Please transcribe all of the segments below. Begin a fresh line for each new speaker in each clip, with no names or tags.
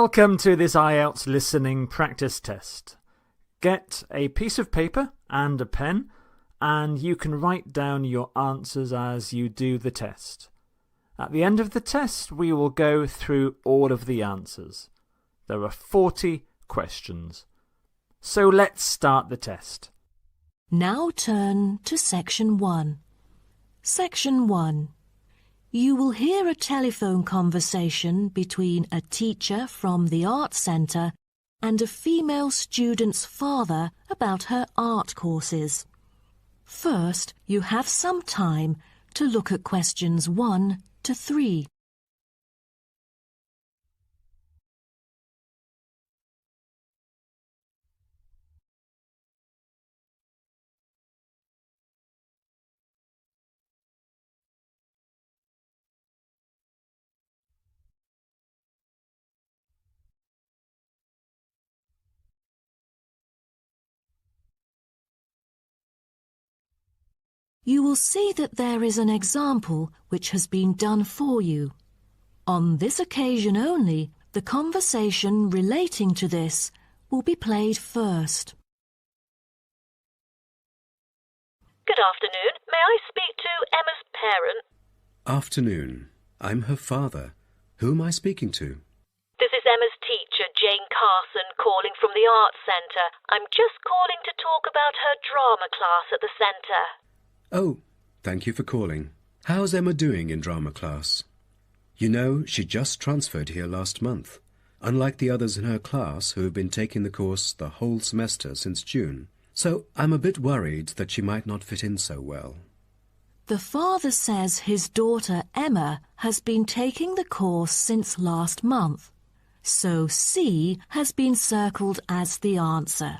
Welcome to this IELTS listening practice test. Get a piece of paper and a pen, and you can write down your answers as you do the test. At the end of the test, we will go through all of the answers. There are 40 questions. So let's start the test.
Now turn to Section 1. Section 1. You will hear a telephone conversation between a teacher from the art centre and a female student's father about her art courses. First, you have some time to look at questions 1 to 3. You will see that there is an example which has been done for you. On this occasion only, the conversation relating to this will be played first.
Good afternoon. May I speak to Emma's parent?
Afternoon. I'm her father. Who am I speaking to?
This is Emma's teacher, Jane Carson, calling from the Arts Centre. I'm just calling to talk about her drama class at the centre.
Oh, thank you for calling. How's Emma doing in drama class? You know, she just transferred here last month, unlike the others in her class who have been taking the course the whole semester since June. So I'm a bit worried that she might not fit in so well.
The father says his daughter Emma has been taking the course since last month, so C has been circled as the answer.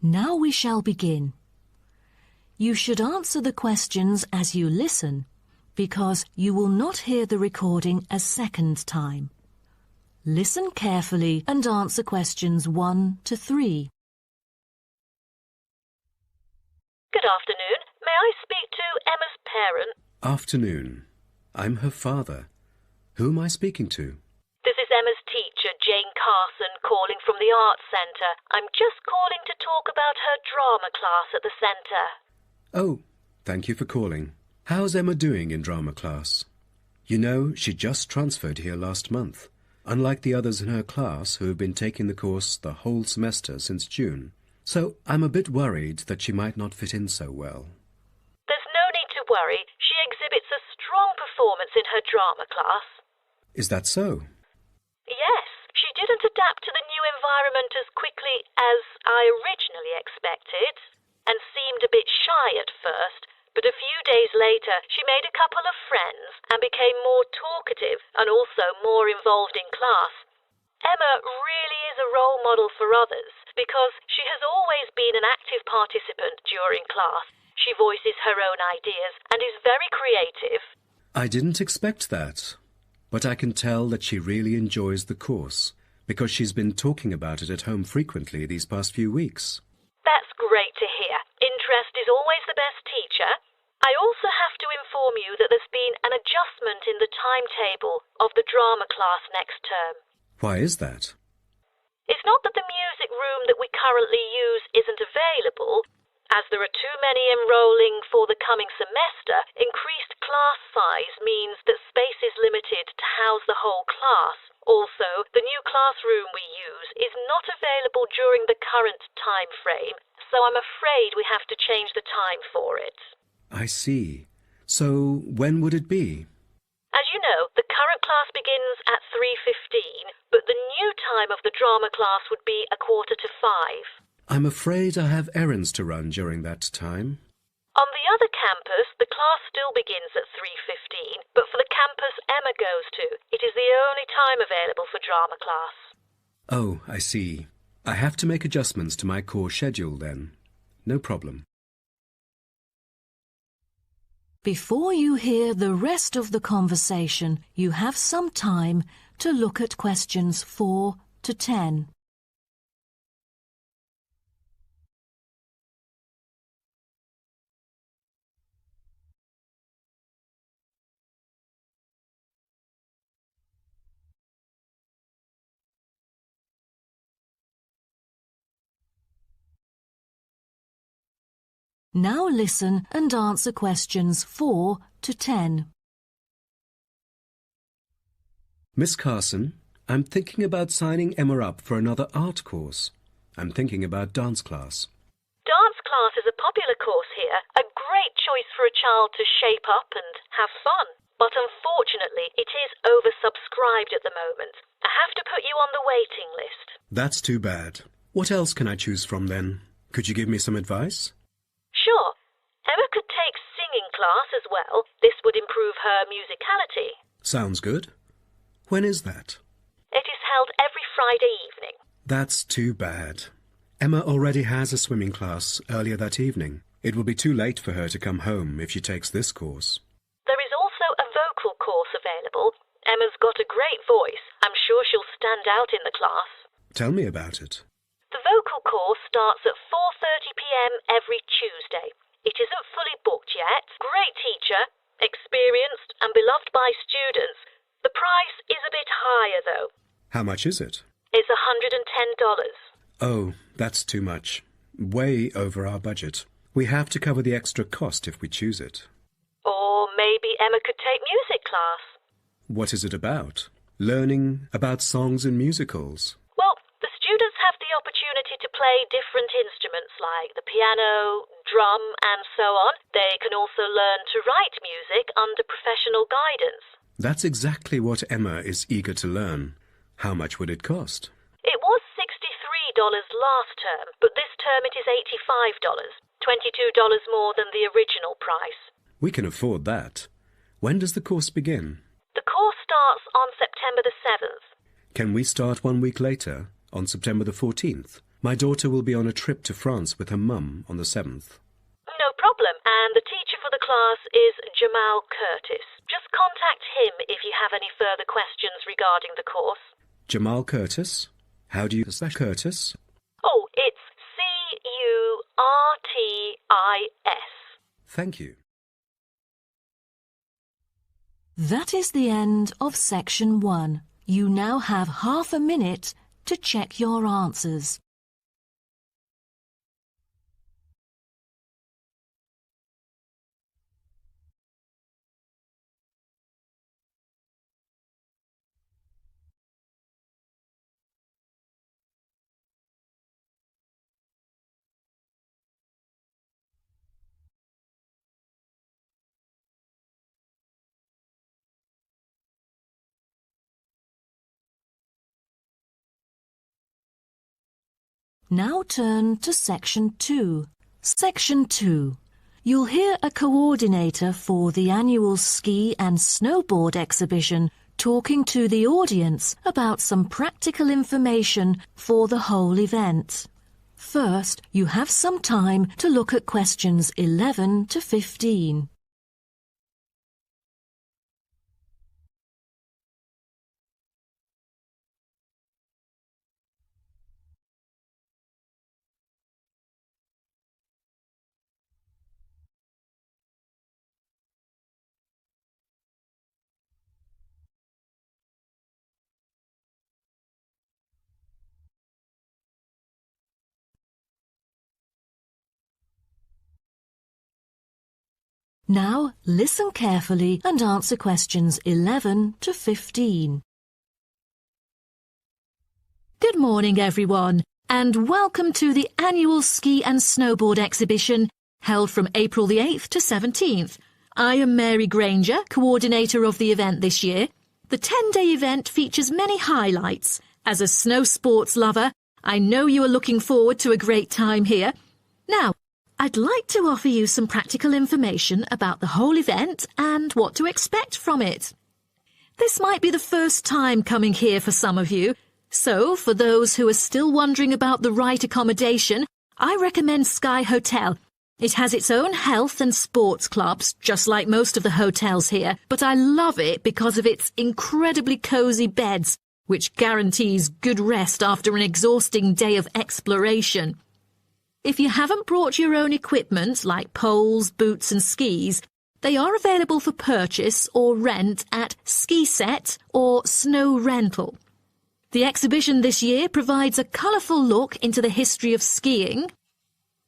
Now we shall begin. You should answer the questions as you listen, because you will not hear the recording a second time. Listen carefully and answer questions 1 to 3.
Good afternoon. May I speak to Emma's parent?
Afternoon. I'm her father. Who am I speaking to?
This is Emma's teacher, Jane Carson, calling from the Arts Centre. I'm just calling to talk about her drama class at the centre.
Oh, thank you for calling. How's Emma doing in drama class? You know, she just transferred here last month, unlike the others in her class who have been taking the course the whole semester since June. So I'm a bit worried that she might not fit in so well.
There's no need to worry. She exhibits a strong performance in her drama class.
Is that so?
Yes, she didn't adapt to the new environment as quickly as I originally expected, and seemed a bit shy at first, but a few days later she made a couple of friends and became more talkative and also more involved in class. Emma really is a role model for others because she has always been an active participant during class. She voices her own ideas and is very creative.
I didn't expect that, but I can tell that she really enjoys the course because she's been talking about it at home frequently these past few weeks.
That's great to hear. Interest is always the best teacher. I also have to inform you that there's been an adjustment in the timetable of the drama class next term.
Why is that?
It's not that the music room that we currently use isn't available. As there are too many enrolling for the coming semester, increased class size means that space is limited to house the whole class. Also, the new classroom we use is not available during the current time frame, so I'm afraid we have to change the time for it.
I see. So when would it be?
As you know, the current class begins at 3:15, but the new time of the drama class would be 4:45.
I'm afraid I have errands to run during that time.
On the other campus, the class still begins at 3:15, but for the campus Emma goes to, it is the only time available for drama class.
Oh, I see. I have to make adjustments to my course schedule then. No problem.
Before you hear the rest of the conversation, you have some time to look at questions 4 to 10. Now listen and answer questions 4 to 10.
Miss Carson, I'm thinking about signing Emma up for another art course. I'm thinking about dance class.
Dance class is a popular course here, a great choice for a child to shape up and have fun. But unfortunately, it is oversubscribed at the moment. I have to put you on the waiting list.
That's too bad. What else can I choose from then? Could you give me some advice?
Sure. Emma could take singing class as well. This would improve her musicality.
Sounds good. When is that?
It is held every Friday evening.
That's too bad. Emma already has a swimming class earlier that evening. It will be too late for her to come home if she takes this course.
There is also a vocal course available. Emma's got a great voice. I'm sure she'll stand out in the class.
Tell me about it.
The vocal course starts at 4:30 p.m. every Tuesday. It isn't fully booked yet. Great teacher, experienced and beloved by students. The price is a bit higher though.
How much is it?
It's $110.
Oh, that's too much. Way over our budget. We have to cover the extra cost if we choose it.
Or maybe Emma could take music class.
What is it about? Learning about songs and musicals.
Well, the students have the opportunity to play different instruments like the piano, drum and so on. They can also learn to write music under professional guidance.
That's exactly what Emma is eager to learn. How much would it cost?
It was $63 last term, but this term it is $85, $22 more than the original price.
We can afford that. When does the course begin?
The course starts on September the 7th.
Can we start 1 week later, on September the 14th? My daughter will be on a trip to France with her mum on the 7th.
No problem, and the teacher for the class is Jamal Curtis. Just contact him if you have any further questions regarding the course.
Jamal Curtis? How do you spell Curtis?
Oh, it's C-U-R-T-I-S.
Thank you.
That is the end of section 1. You now have half a minute to check your answers. Now turn to Section 2. Section 2. You'll hear a coordinator for the annual ski and snowboard exhibition talking to the audience about some practical information for the whole event. First, you have some time to look at questions 11 to 15. Now, listen carefully and answer questions 11 to 15. Good morning, everyone, and welcome to the annual ski and snowboard exhibition held from April the 8th to 17th. I am Mary Granger, coordinator of the event this year. The 10-day event features many highlights. As a snow sports lover, I know you are looking forward to a great time here. Now, I'd like to offer you some practical information about the whole event and what to expect from it. This might be the first time coming here for some of you, so for those who are still wondering about the right accommodation, I recommend Sky Hotel. It has its own health and sports clubs, just like most of the hotels here, but I love it because of its incredibly cosy beds, which guarantees good rest after an exhausting day of exploration. If you haven't brought your own equipment, like poles, boots and skis, they are available for purchase or rent at Ski Set or Snow Rental. The exhibition this year provides a colourful look into the history of skiing,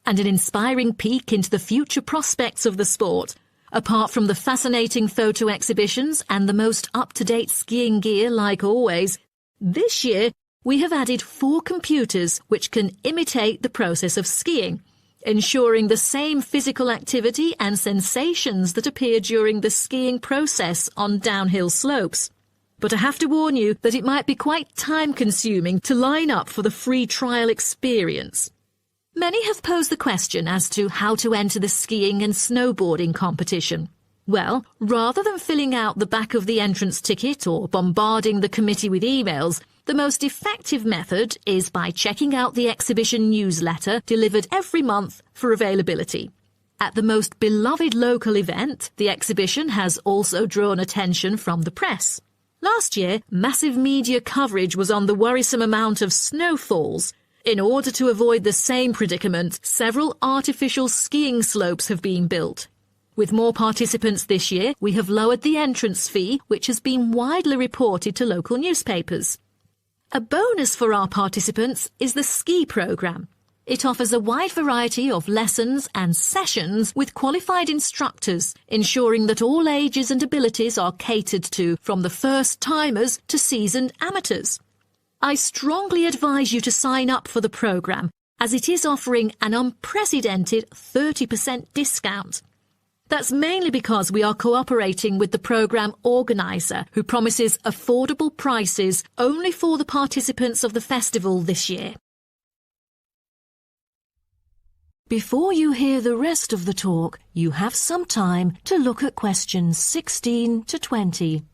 and an inspiring peek into the future prospects of the sport. Apart from the fascinating photo exhibitions and the most up-to-date skiing gear like always, this year we have added 4 computers which can imitate the process of skiing, ensuring the same physical activity and sensations that appear during the skiing process on downhill slopes. But I have to warn you that it might be quite time-consuming to line up for the free trial experience. Many have posed the question as to how to enter the skiing and snowboarding competition. Well, rather than filling out the back of the entrance ticket or bombarding the committee with emails, the most effective method is by checking out the exhibition newsletter delivered every month for availability. At the most beloved local event, the exhibition has also drawn attention from the press. Last year, massive media coverage was on the worrisome amount of snowfalls. In order to avoid the same predicament, several artificial skiing slopes have been built. With more participants this year, we have lowered the entrance fee, which has been widely reported to local newspapers. A bonus for our participants is the ski programme. It offers a wide variety of lessons and sessions with qualified instructors, ensuring that all ages and abilities are catered to, from the first-timers to seasoned amateurs. I strongly advise you to sign up for the programme, as it is offering an unprecedented 30% discount. That's mainly because we are cooperating with the programme organiser, who promises affordable prices only for the participants of the festival this year. Before you hear the rest of the talk, you have some time to look at questions 16 to 20.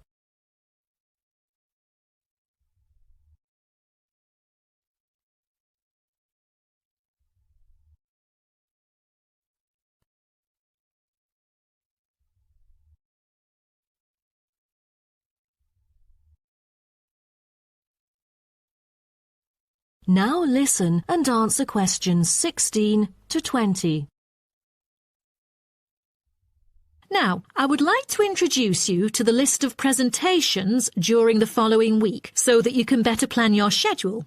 Now listen and answer questions 16 to 20. Now, I would like to introduce you to the list of presentations during the following week so that you can better plan your schedule.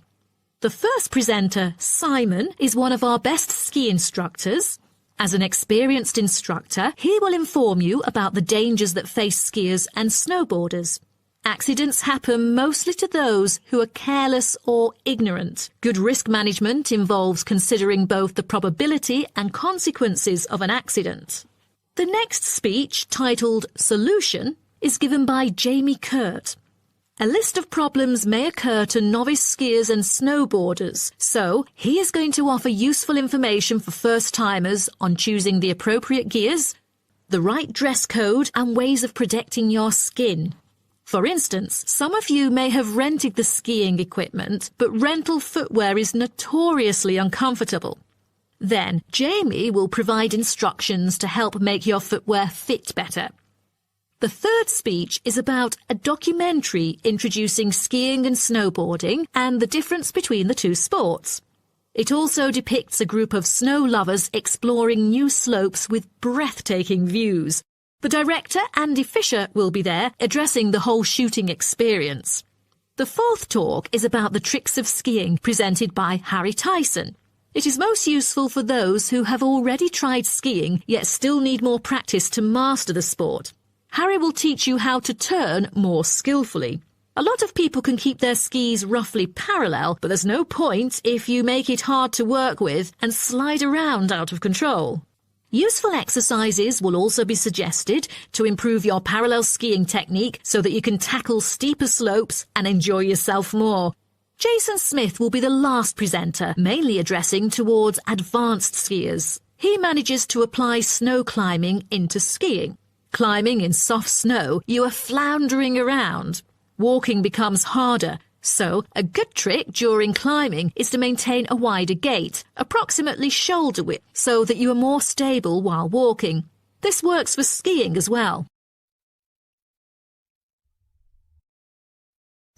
The first presenter, Simon, is one of our best ski instructors. As an experienced instructor, he will inform you about the dangers that face skiers and snowboarders. Accidents happen mostly to those who are careless or ignorant. Good risk management involves considering both the probability and consequences of an accident. The next speech, titled Solution, is given by Jamie Kurt. A list of problems may occur to novice skiers and snowboarders, so he is going to offer useful information for first-timers on choosing the appropriate gears, the right dress code, and ways of protecting your skin. For instance, some of you may have rented the skiing equipment, but rental footwear is notoriously uncomfortable. Then, Jamie will provide instructions to help make your footwear fit better. The third speech is about a documentary introducing skiing and snowboarding and the difference between the two sports. It also depicts a group of snow lovers exploring new slopes with breathtaking views. The director, Andy Fisher, will be there, addressing the whole shooting experience. The fourth talk is about the tricks of skiing, presented by Harry Tyson. It is most useful for those who have already tried skiing, yet still need more practice to master the sport. Harry will teach you how to turn more skillfully. A lot of people can keep their skis roughly parallel, but there's no point if you make it hard to work with and slide around out of control. Useful exercises will also be suggested to improve your parallel skiing technique so that you can tackle steeper slopes and enjoy yourself more. Jason Smith will be the last presenter, mainly addressing towards advanced skiers. He manages to apply snow climbing into skiing. Climbing in soft snow, you are floundering around. Walking becomes harder. So, a good trick during climbing is to maintain a wider gait, approximately shoulder width, so that you are more stable while walking. This works for skiing as well.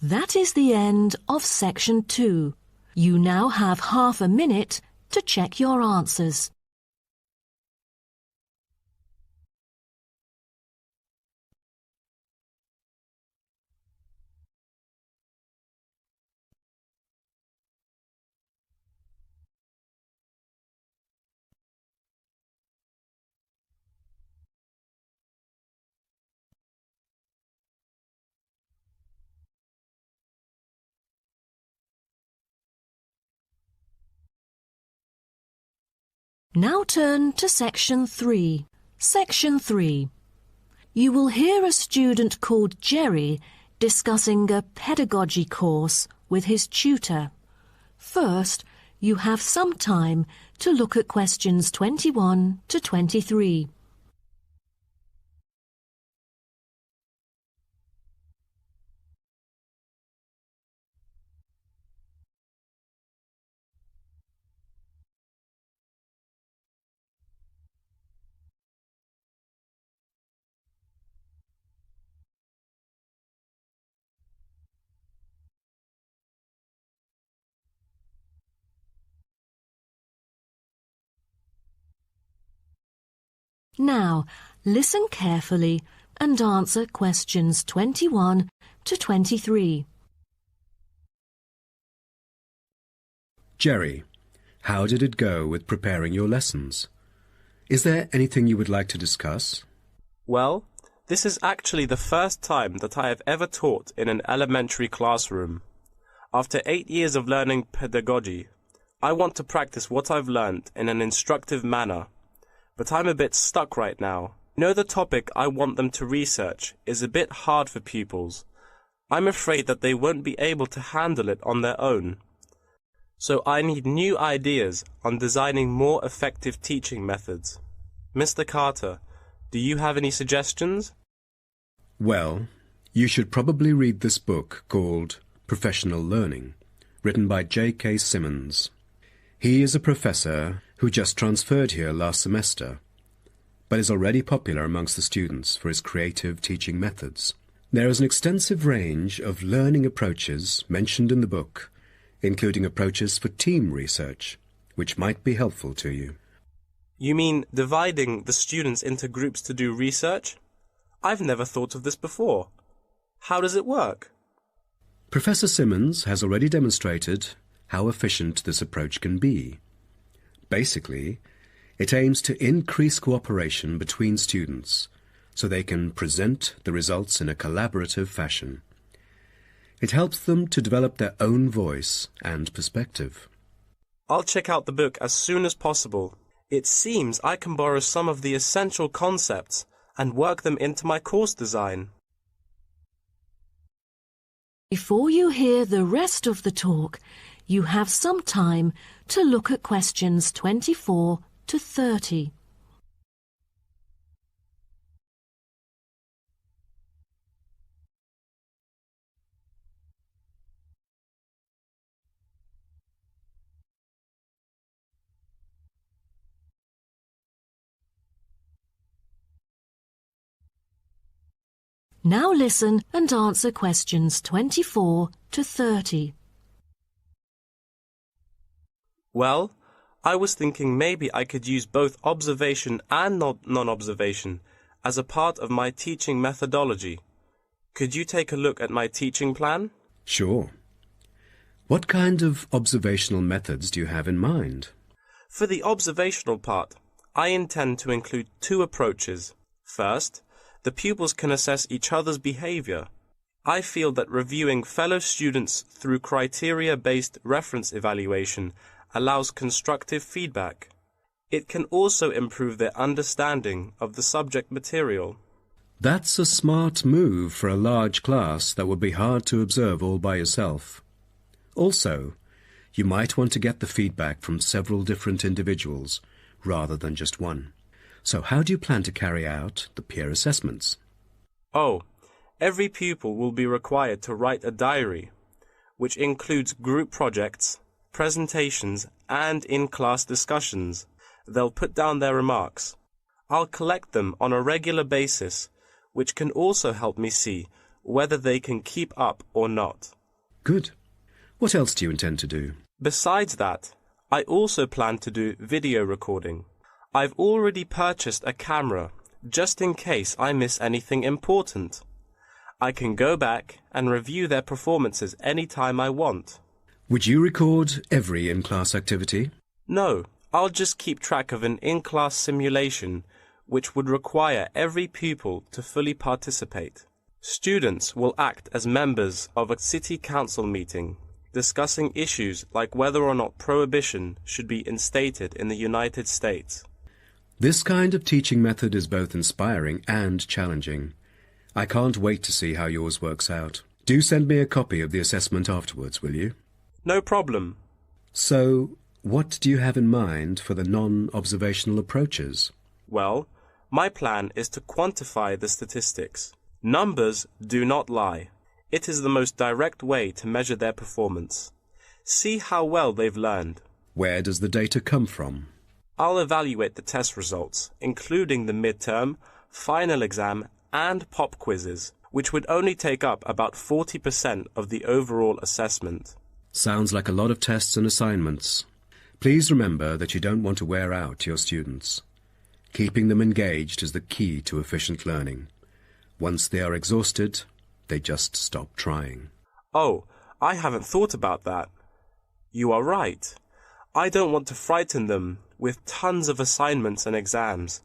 That is the end of section 2. You now have half a minute to check your answers. Now turn to Section 3. Section 3. You will hear a student called Jerry discussing a pedagogy course with his tutor. First, you have some time to look at questions 21 to 23. Now, listen carefully and answer questions 21 to 23.
Jerry, how did it go with preparing your lessons? Is there anything you would like to discuss?
Well, this is actually the first time that I have ever taught in an elementary classroom. After 8 years of learning pedagogy, I want to practice what I've learned in an instructive manner. But I'm a bit stuck right now. The topic I want them to research is a bit hard for pupils. I'm afraid that they won't be able to handle it on their own. So I need new ideas on designing more effective teaching methods. Mr. Carter, do you have any suggestions?
Well, you should probably read this book called Professional Learning, written by J.K. Simmons. He is a professor who just transferred here last semester, but is already popular amongst the students for his creative teaching methods. There is an extensive range of learning approaches mentioned in the book, including approaches for team research, which might be helpful to you.
You mean dividing the students into groups to do research? I've never thought of this before. How does it work?
Professor Simmons has already demonstrated how efficient this approach can be. Basically, it aims to increase cooperation between students so they can present the results in a collaborative fashion. It helps them to develop their own voice and perspective.
I'll check out the book as soon as possible. It seems I can borrow some of the essential concepts and work them into my course design.
Before you hear the rest of the talk, you have some time to look at questions 24 to 30. Now listen and answer questions 24 to 30.
Well, I was thinking maybe I could use both observation and non-observation as a part of my teaching methodology. Could you take a look at my teaching plan?
Sure. What kind of observational methods do you have in mind?
For the observational part, I intend to include 2 approaches. First, the pupils can assess each other's behavior. I feel that reviewing fellow students through criteria-based reference evaluation allows constructive feedback. It can also improve their understanding of the subject material.
That's a smart move for a large class that would be hard to observe all by yourself. Also, you might want to get the feedback from several different individuals rather than just one. So how do you plan to carry out the peer assessments?
Oh, every pupil will be required to write a diary, which includes group projects, presentations, and in-class discussions. They'll put down their remarks. I'll collect them on a regular basis, which can also help me see whether they can keep up or not.
Good. What else do you intend to do?
Besides that, I also plan to do video recording. I've already purchased a camera, just in case I miss anything important. I can go back and review their performances anytime I want.
Would you record every in-class activity?
No, I'll just keep track of an in-class simulation, which would require every pupil to fully participate. Students will act as members of a city council meeting, discussing issues like whether or not prohibition should be instated in the United States.
This kind of teaching method is both inspiring and challenging. I can't wait to see how yours works out. Do send me a copy of the assessment afterwards, will you?
No problem.
So, what do you have in mind for the non-observational approaches?
Well, my plan is to quantify the statistics. Numbers do not lie. It is the most direct way to measure their performance. See how well they've learned.
Where does the data come from?
I'll evaluate the test results, including the midterm, final exam, and pop quizzes, which would only take up about 40% of the overall assessment.
Sounds like a lot of tests and assignments. Please remember that you don't want to wear out your students. Keeping them engaged is the key to efficient learning. Once they are exhausted, they just stop trying.
Oh, I haven't thought about that. You are right. I don't want to frighten them with tons of assignments and exams.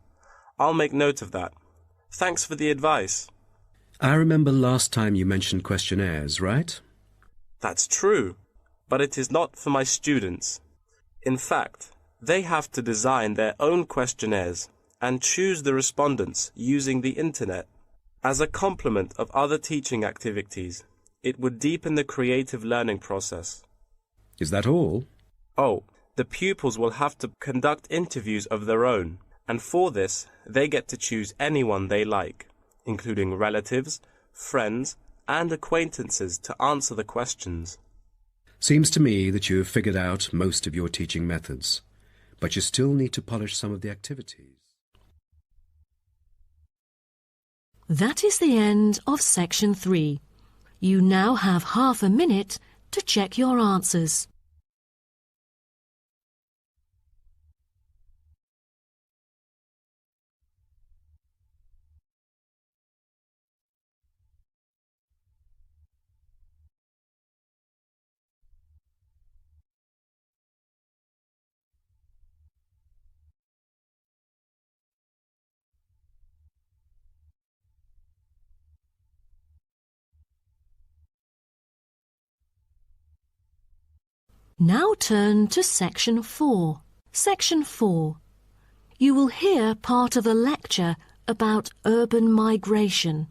I'll make note of that. Thanks for the advice.
I remember last time you mentioned questionnaires, right?
That's true, but it is not for my students. In fact, they have to design their own questionnaires and choose the respondents using the internet. As a complement of other teaching activities, it would deepen the creative learning process.
Is that all?
Oh, the pupils will have to conduct interviews of their own, and for this, they get to choose anyone they like, including relatives, friends, and acquaintances to answer the questions.
Seems to me that you have figured out most of your teaching methods, but you still need to polish some of the activities.
That is the end of section 3. You now have half a minute to check your answers. Now turn to section 4. Section 4. You will hear part of a lecture about urban migration.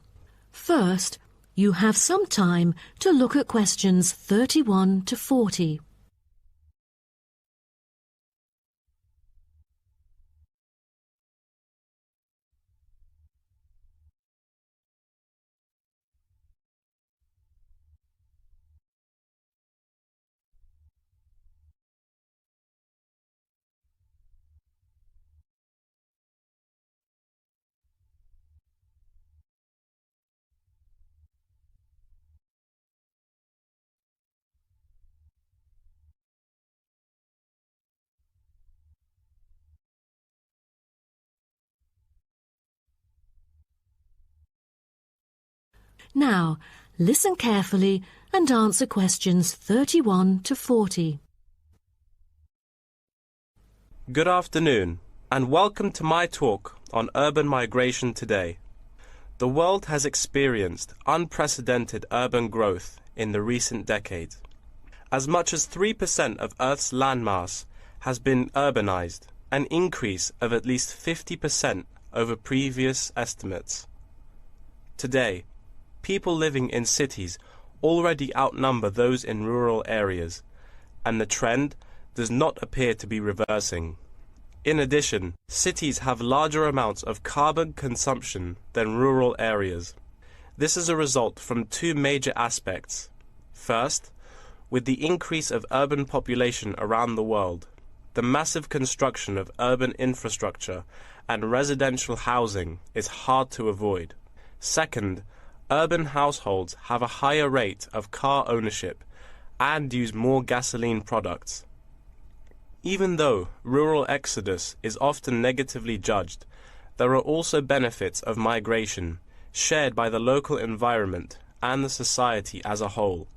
First, you have some time to look at questions 31 to 40. Now, listen carefully and answer questions 31 to 40.
Good afternoon, and welcome to my talk on urban migration today. The world has experienced unprecedented urban growth in the recent decades. As much as 3% of Earth's landmass has been urbanized, an increase of at least 50% over previous estimates. Today, people living in cities already outnumber those in rural areas, and the trend does not appear to be reversing. In addition, cities have larger amounts of carbon consumption than rural areas. This is a result from two major aspects. First, with the increase of urban population around the world, the massive construction of urban infrastructure and residential housing is hard to avoid. Second, urban households have a higher rate of car ownership and use more gasoline products. Even though rural exodus is often negatively judged, there are also benefits of migration shared by the local environment and the society as a whole.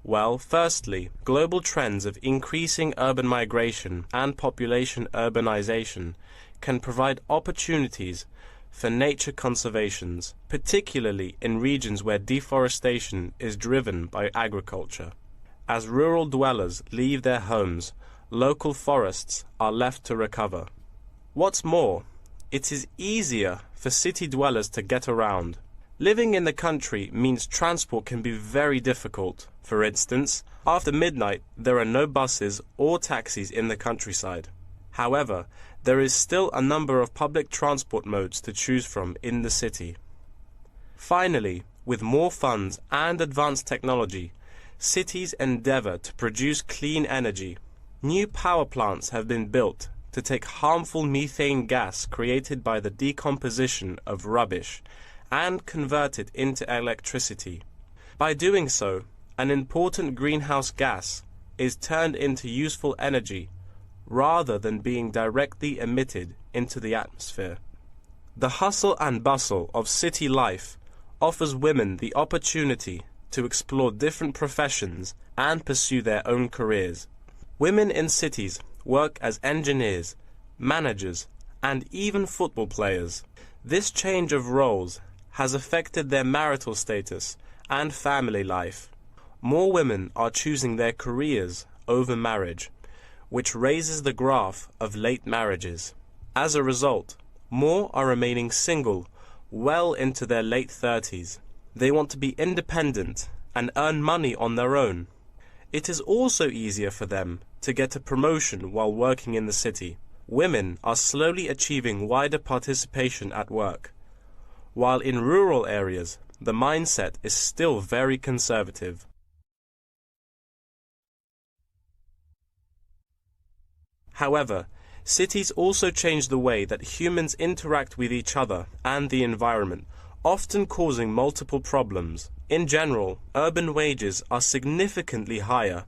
Well, firstly, global trends of increasing urban migration and population urbanization can provide opportunities for nature conservations, particularly in regions where deforestation is driven by agriculture. As rural dwellers leave their homes, local forests are left to recover. What's more, it is easier for city dwellers to get around. Living in the country means transport can be very difficult. For instance, after midnight there are no buses or taxis in the countryside. However, there is still a number of public transport modes to choose from in the city. Finally, with more funds and advanced technology, cities endeavor to produce clean energy. New power plants have been built to take harmful methane gas created by the decomposition of rubbish and convert it into electricity. By doing so, an important greenhouse gas is turned into useful energy rather than being directly emitted into the atmosphere. The hustle and bustle of city life offers women the opportunity to explore different professions and pursue their own careers. Women in cities work as engineers, managers, and even football players. This change of roles has affected their marital status and family life. More women are choosing their careers over marriage, which raises the graph of late marriages. As a result, more are remaining single well into their late 30s. They want to be independent and earn money on their own. It is also easier for them to get a promotion while working in the city. Women are slowly achieving wider participation at work, while in rural areas the mindset is still very conservative. However, cities also change the way that humans interact with each other and the environment, often causing multiple problems. In general, urban wages are significantly higher,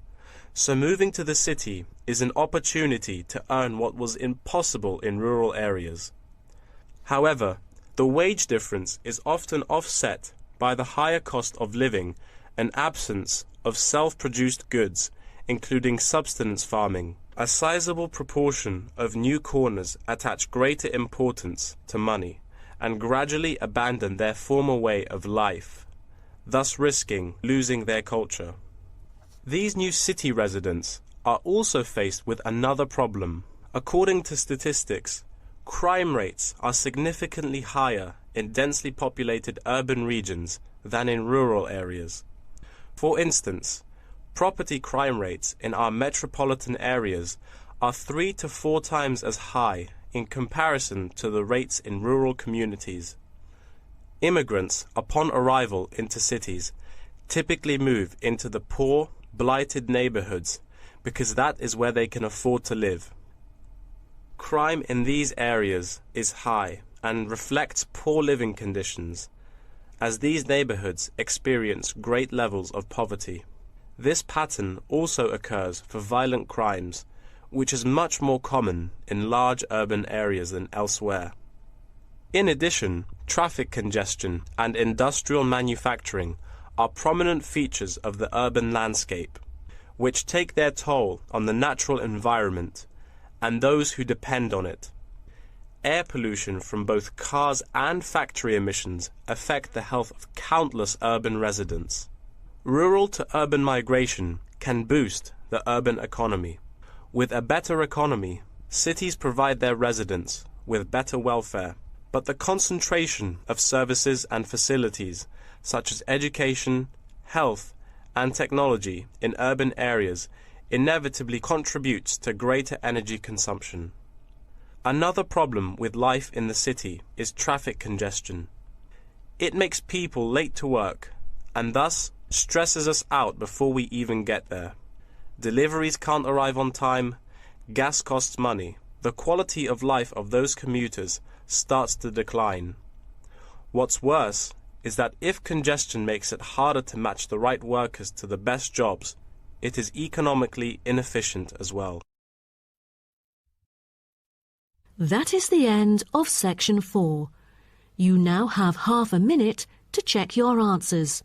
so moving to the city is an opportunity to earn what was impossible in rural areas. However, the wage difference is often offset by the higher cost of living and absence of self-produced goods, including subsistence farming. A sizable proportion of new corners attach greater importance to money and gradually abandon their former way of life, thus risking losing their culture. These new city residents are also faced with another problem. According to statistics, crime rates are significantly higher in densely populated urban regions than in rural areas. For instance, property crime rates in our metropolitan areas are 3 to 4 times as high in comparison to the rates in rural communities. Immigrants, upon arrival into cities, typically move into the poor, blighted neighborhoods because that is where they can afford to live. Crime in these areas is high and reflects poor living conditions, as these neighborhoods experience great levels of poverty. This pattern also occurs for violent crimes, which is much more common in large urban areas than elsewhere. In addition, traffic congestion and industrial manufacturing are prominent features of the urban landscape, which take their toll on the natural environment and those who depend on it. Air pollution from both cars and factory emissions affect the health of countless urban residents. Rural to urban migration can boost the urban economy. With a better economy, cities provide their residents with better welfare, but the concentration of services and facilities such as education, health, and technology in urban areas inevitably contributes to greater energy consumption. Another problem with life in the city is traffic congestion. It makes people late to work and thus stresses us out before we even get there. Deliveries can't arrive on time, gas costs money. The quality of life of those commuters starts to decline. What's worse is that if congestion makes it harder to match the right workers to the best jobs, it is economically inefficient as well.
That is the end of section 4. You now have half a minute to check your answers.